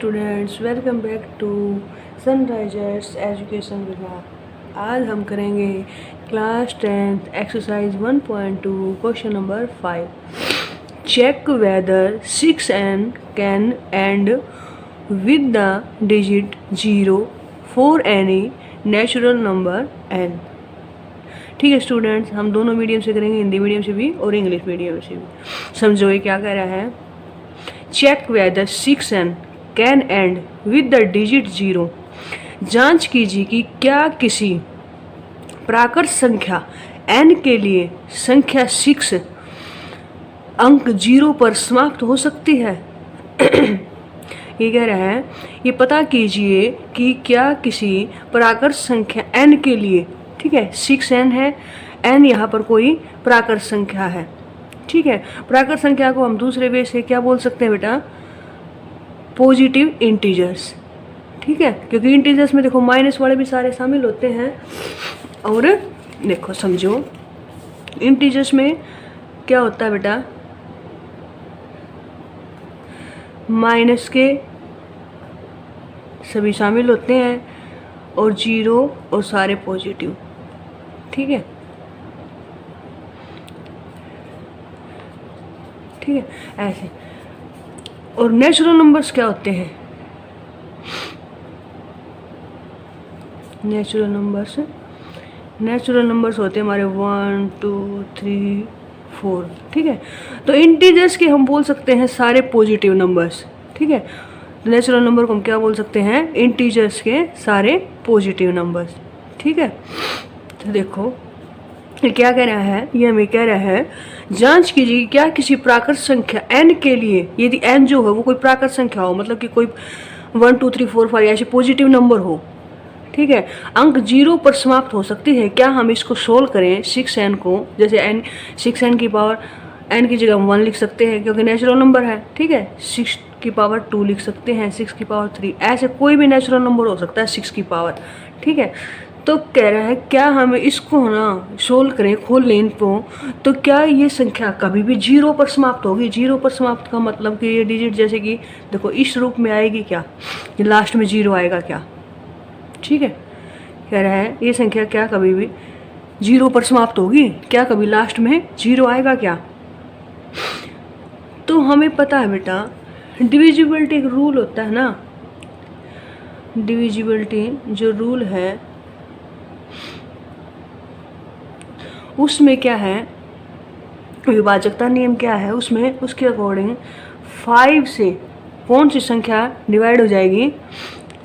Students, welcome back to Sunrisers education विभाग। आज हम करेंगे class 10th exercise 1.2 question number 5। Check whether 6n can end with the digit 0 for any natural number n। ठीक है students, हम दोनों medium से करेंगे, हिंदी मीडियम से भी और इंग्लिश मीडियम से भी। समझो ये क्या कह रहा है। Check whether 6n can end with the digit 0। जांच कीजिए कि क्या किसी प्राकृत संख्या n के लिए संख्या 6 अंक 0 पर समाप्त हो सकती है। ये कह रहा है, ये पता कीजिए कि क्या किसी प्राकृत संख्या n के लिए, ठीक है 6n है, n यहाँ पर कोई प्राकृत संख्या है। ठीक है, प्राकृत संख्या को हम दूसरे वे से क्या बोल सकते हैं बेटा, पॉजिटिव इंटीजर्स। ठीक है, क्योंकि इंटीजर्स में देखो माइनस वाले भी सारे शामिल होते हैं। और देखो समझो, इंटीजर्स में क्या होता है बेटा, माइनस के सभी शामिल होते हैं और 0 और सारे पॉजिटिव। ठीक है, ठीक है ऐसे। और नेचुरल नंबर्स क्या होते हैं, नेचुरल नंबर्स होते हैं हमारे 1 2 3 4। ठीक है, तो इंटीजर्स के हम बोल सकते हैं सारे पॉजिटिव नंबर्स। ठीक है, नेचुरल नंबर को हम क्या बोल सकते हैं, इंटीजर्स के सारे पॉजिटिव नंबर्स। ठीक है, तो देखो ये क्या कह रहा है, ये हमें कह रहा है जांच कीजिए क्या किसी प्राकृत संख्या n के लिए, यदि n जो है वो कोई प्राकृत संख्या हो, मतलब कि कोई 1 2 3 4 5 ऐसे पॉजिटिव नंबर हो, ठीक है, अंक 0 पर समाप्त हो सकती है। क्या हम इसको सोल्व करें 6n को, जैसे n 6n की पावर n की जगह हम 1 लिख सकते हैं क्योंकि नेचुरल नंबर है। ठीक है, 6 की पावर 2 लिख सकते हैं, 6 की पावर 3, ऐसे कोई भी नेचुरल नंबर हो सकता है 6 की पावर। ठीक है, तो कह रहा है क्या हम इसको ना सोल्व करें, खोल लें इनको, तो क्या ये संख्या कभी भी 0 पर समाप्त होगी। 0 पर समाप्त का मतलब कि ये डिजिट जैसे कि देखो इस रूप में आएगी क्या, ये लास्ट में 0 आएगा क्या। ठीक है, कह रहा है ये संख्या क्या कभी भी 0 पर समाप्त होगी, क्या कभी लास्ट में 0 आएगा क्या। तो हमें पता है बेटा डिविजिबिलिटी एक रूल होता है ना, डिविजिबिलिटी जो रूल है उसमें क्या है, विभाजकता नियम क्या है उसमें, उसके अकॉर्डिंग 5 से कौन सी संख्या डिवाइड हो जाएगी,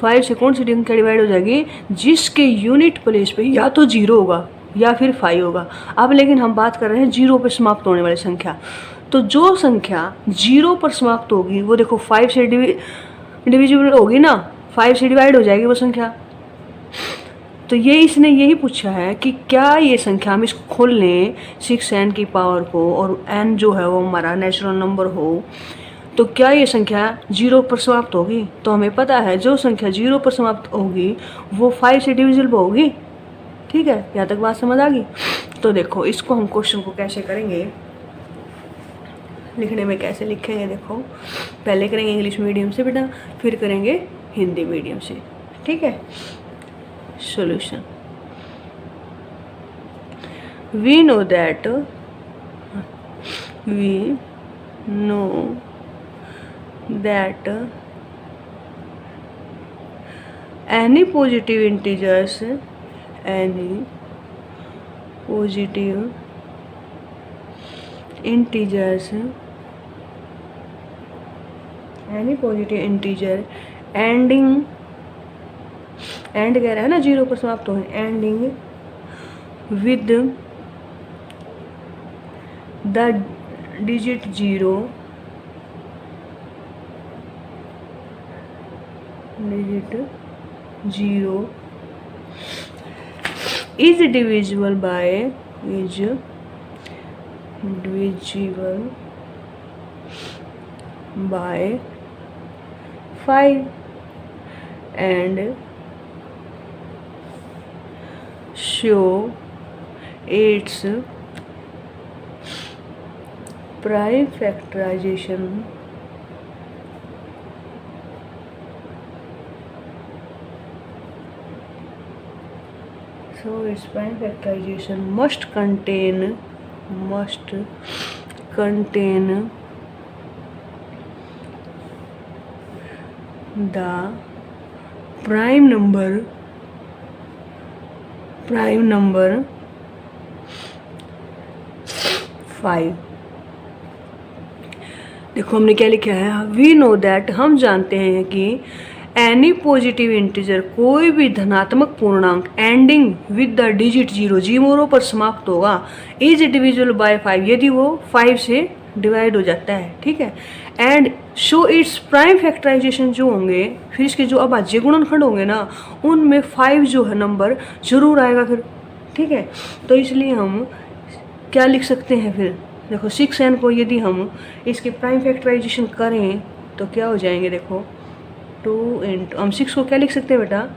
5 से कौन सी संख्या डिवाइड हो जाएगी जिसके यूनिट प्लेस पे या तो 0 होगा या फिर 5 होगा। अब लेकिन हम बात कर रहे हैं 0 पे समाप्त होने वाली संख्या। तो जो संख्या 0 पर समाप्त होगी वो देखो 5 से डिविजिबल होगी ना, 5 से डिवाइड हो जाएगी वो संख्या। तो ये इसने यही पूछा है कि क्या ये संख्या, हम इसको खोल लें 6n की पावर को और n जो है वो हमारा नेचुरल नंबर हो, तो क्या ये संख्या 0 पर समाप्त होगी। तो हमें पता है जो संख्या 0 पर समाप्त होगी वो 5 से डिविजिबल होगी। ठीक है, यहाँ तक बात समझ आ गई। तो देखो इसको हम क्वेश्चन को कैसे करेंगे, लिखने में कैसे लिखेंगे, देखो पहले करेंगे इंग्लिश मीडियम से बेटा, फिर करेंगे हिंदी मीडियम से। ठीक है, solution. We know that any positive integers and and कह रहा है ना 0 पर समाप्त हो, ending with the digit 0 is divisible by 5 and show its prime factorization so its prime factorization must contain the prime number 5। देखो हमने क्या लिखा है, वी नो दैट, हम जानते हैं कि एनी पॉजिटिव इंटीजर, कोई भी धनात्मक पूर्णांक ending with the digit 0, zero पर समाप्त होगा, इज डिविजिबल बाय 5, यदि वो 5 से डिवाइड हो जाता है, ठीक है। And show its prime factorisation, जो होंगे फिर इसके जो अभाज्य गुणनखंड होंगे ना, उनमें 5 जो है नंबर जरूर आएगा फिर, ठीक है। तो इसलिए हम क्या लिख सकते हैं फिर, देखो 6n को यदि हम इसके प्राइम फैक्टराइजेशन करें तो क्या हो जाएंगे, देखो 2 इंटू, हम 6 को क्या लिख सकते हैं बेटा,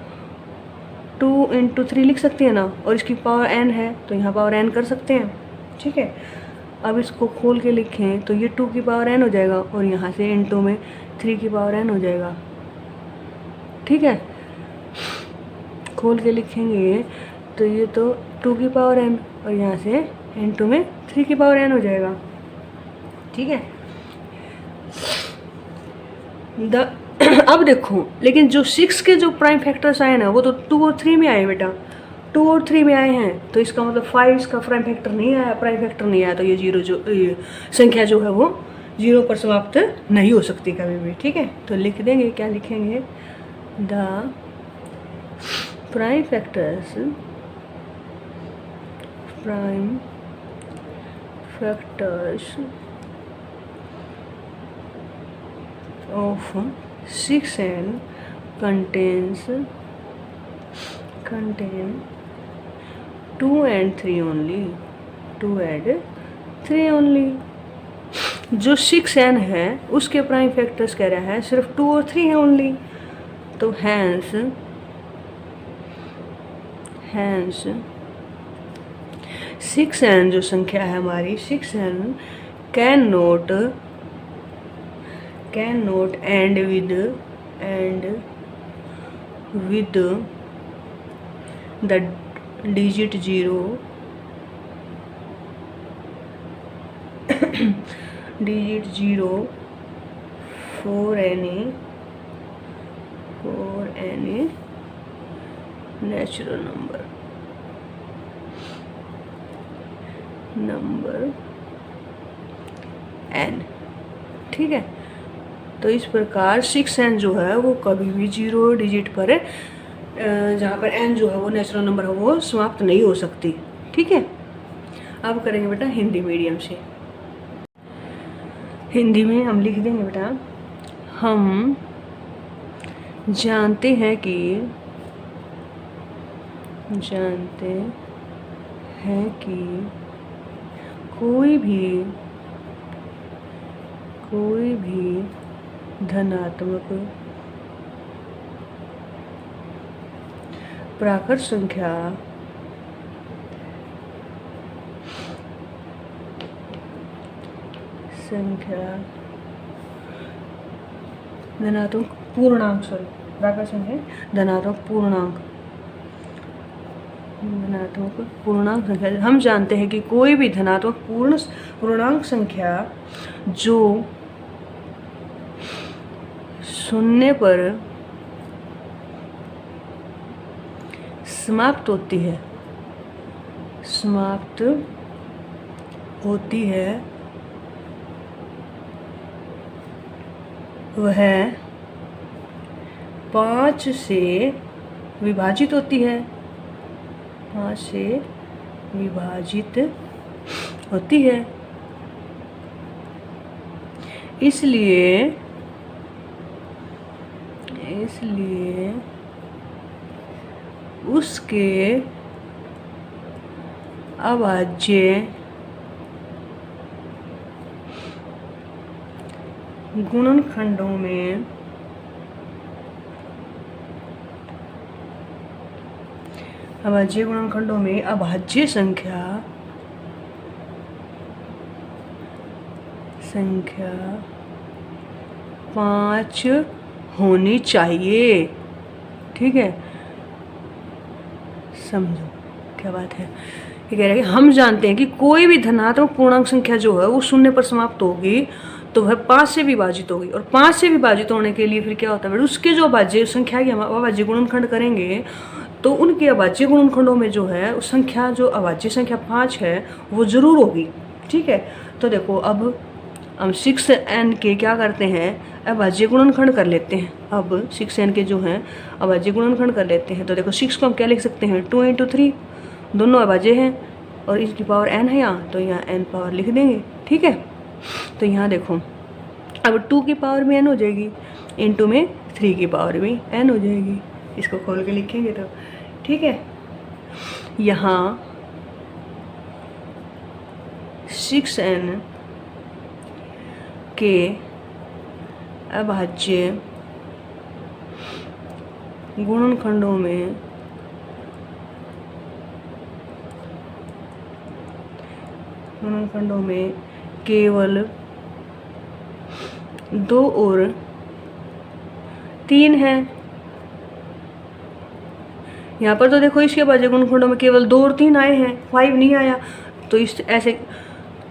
2 इंटू 3 लिख सकते हैं ना, और इसकी पावर n है तो यहाँ पावर n कर सकते हैं, ठीक है। अब इसको खोल के लिखें तो ये 2 की पावर n हो जाएगा, और यहाँ से इंटू में 3 की पावर n हो जाएगा, ठीक है। खोल के लिखेंगे तो ये तो 2 की पावर n, और यहाँ से इंटू में 3 की पावर n हो जाएगा, ठीक है। अब देखो, लेकिन जो 6 के जो प्राइम फैक्टर्स आए ना, वो तो 2 और 3 में आए बेटा, 2 और 3 में आए हैं, तो इसका मतलब 5 इसका प्राइम फैक्टर नहीं आया, तो ये जीरो जो ये संख्या जो है वो 0 पर समाप्त नहीं हो सकती कभी भी, ठीक है। तो लिख देंगे, क्या लिखेंगे, the prime factors of 6n contain 2 and 3 only, 2 and 3 only। जो 6n है उसके प्राइम फैक्टर्स कह रहा है सिर्फ 2 और 3 है ओनली, तो हैंस 6n जो संख्या है हमारी, 6n can note end with the digit 0 for any natural number n, ठीक है। तो इस प्रकार 6n जो है वो कभी भी 0 डिजिट पर, जहाँ पर n जो है वो नेचुरल नंबर है, वो समाप्त नहीं हो सकती, ठीक है। अब करेंगे बेटा हिंदी मीडियम से। हिंदी में हम लिख देंगे बेटा, हम जानते हैं कि कोई भी धनात्मक प्राकृत संख्या धनात्मक पूर्णांक, प्राकृत संख्या धनात्मक पूर्णांक संख्या, हम जानते हैं कि कोई भी धनात्मक पूर्णांक संख्या जो 0 पर समाप्त होती है वह 5 से विभाजित होती है, 5 से विभाजित होती है। इसलिए उसके अभाज्य गुणनखंडों में अभाज्य संख्या 5 होनी चाहिए, ठीक है, समझो। क्या बात है। ये कह रहा है कि हम जानते हैं कि कोई भी धनात्मक पूर्णांक संख्या जो है वो शून्य पर समाप्त होगी तो वह 5 से विभाजित होगी, और 5 से विभाजित होने के लिए फिर क्या होता है, उसके जो अभाज्य संख्या की हम अभाज्य गुणनखंड करेंगे तो उनके अभाज्य गुणनखंडों में जो है उस संख्या जो अभाज्य संख्या 5 है वो जरूर होगी। ठीक है, तो देखो अब हम 6n के क्या करते हैं, अभाज्य गुणनखंड कर लेते हैं। अब 6n के जो हैं अभाज्य गुणनखंड कर लेते हैं। तो देखो 6 को हम क्या लिख सकते हैं, 2 × 3, दोनों अभाज्य हैं और इसकी पावर n है यहाँ, तो यहाँ n पावर लिख देंगे। ठीक है, तो यहाँ देखो अब 2 की पावर में n हो जाएगी, इंटू में 3 की पावर में n हो जाएगी। इसको खोल के लिखेंगे तो ठीक है, यहाँ 6n के अभाज्य गुणनखंडों में केवल 2 और 3 है। यहाँ पर तो देखो इसके अभाज्य गुणनखंडों में केवल 2 और 3 आए हैं, 5 नहीं आया। तो इस ऐसे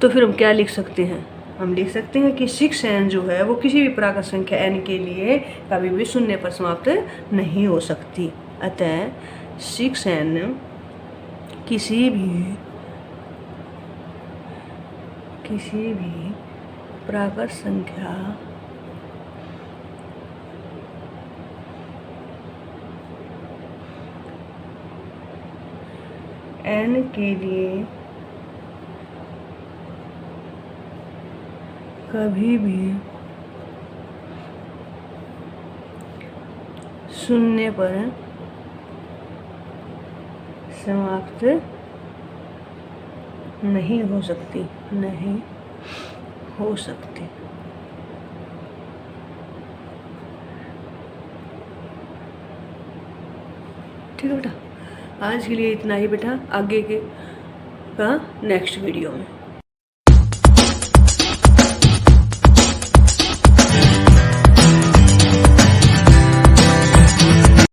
तो फिर हम क्या लिख सकते हैं, हम लिख सकते हैं कि 6n जो है वो किसी भी प्राकृत संख्या n के लिए कभी भी शून्य पर समाप्त नहीं हो सकती। अतः 6n किसी भी प्राकृत संख्या n के लिए कभी भी शून्य पर समाप्त नहीं हो सकती, नहीं हो सकती। ठीक है बेटा, आज के लिए इतना ही बेटा, आगे के का नेक्स्ट वीडियो में।